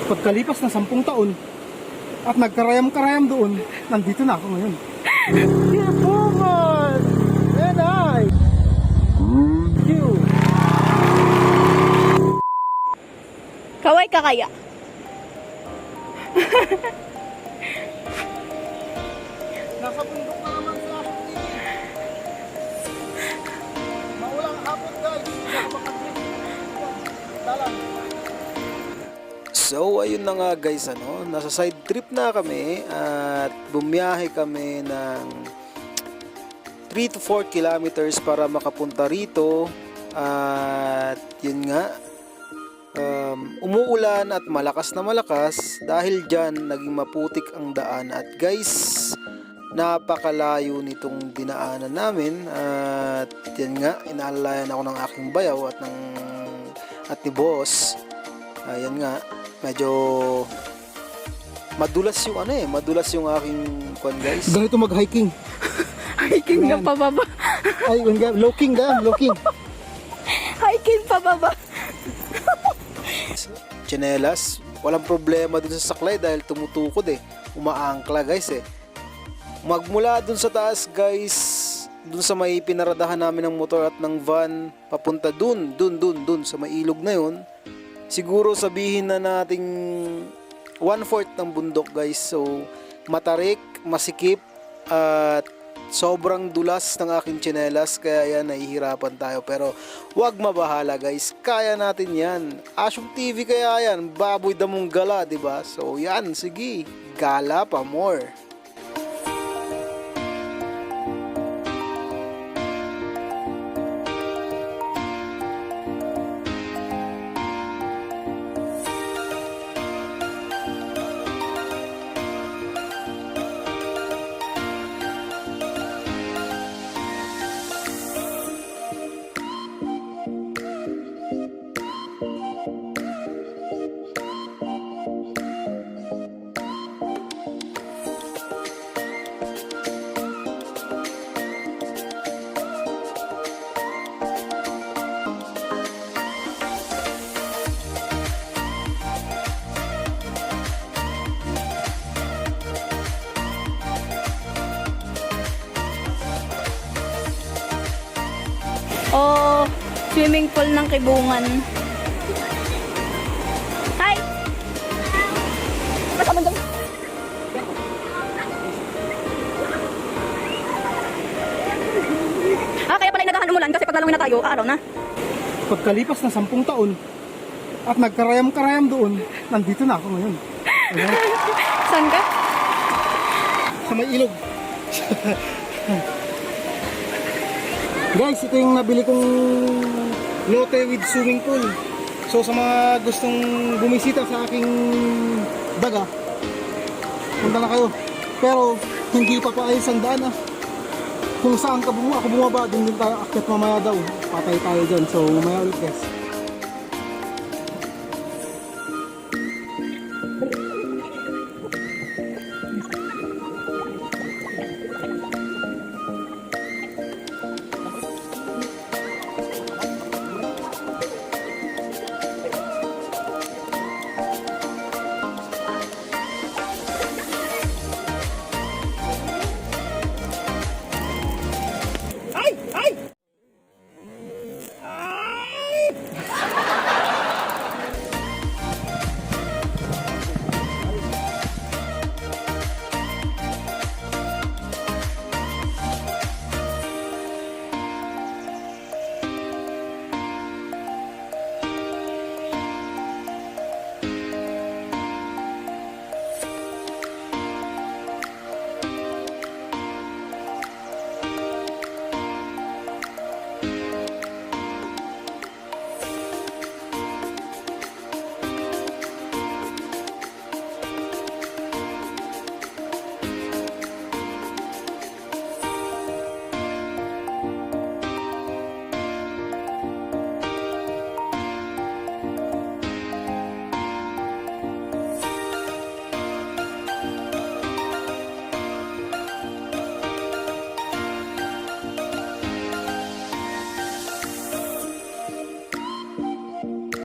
Pagkalipas ng 10 taon at nagkarayam-karayam doon, nandito na ako ngayon. Dear woman! And I! You! Kaway ka kaya? Nasa bundok na naman sa aking TV. Maulang hapon guys. Dalang. So ayun na nga guys, nasa side trip na kami at bumiyahe kami ng 3 to 4 kilometers para makapunta rito. At yun nga, umuulan at malakas na malakas, dahil dyan naging maputik ang daan. At guys, napakalayo nitong dinaanan namin. At yan nga, inaalalayan ako ng aking bayaw at ni boss. Ayan nga, medyo madulas yung madulas yung aking kwan guys. Ganito mag-hiking. Hiking na pababa. Ay, looking. Hiking pababa. Tsinelas, walang problema dun sa saklay dahil tumutukod umaangkla guys Magmula dun sa taas guys, dun sa may pinaradahan namin ng motor at ng van, papunta dun sa may ilog na yun, siguro sabihin na nating 1/4 ng bundok guys. So matarik, masikip at sobrang dulas ng aking tsinelas, kaya yan, nahihirapan tayo. Pero wag mabahala guys, kaya natin yan. Asyong TV kaya yan, baboy damong gala, diba? So yan, sige, gala pa more. O swimming pool ng Kibungan. Hi! Kasama daw. Kaya pala naghahan umulan kasi paglalawin na tayo, araw na. Pagkalipas ng 10 taon at nagkarayam-karayam doon, nandito na ako ngayon. Ayan. Saan ka? Sa may ilog. Guys, ito yung nabili kong lote with swimming pool. So sa mga gustong bumisita sa aking daga, punta na kayo. Pero hindi pa paayos ang daan Kung saan ako bumaba, din tayo akyat mamaya daw. Patay tayo dyan. So mamaya ulit guys.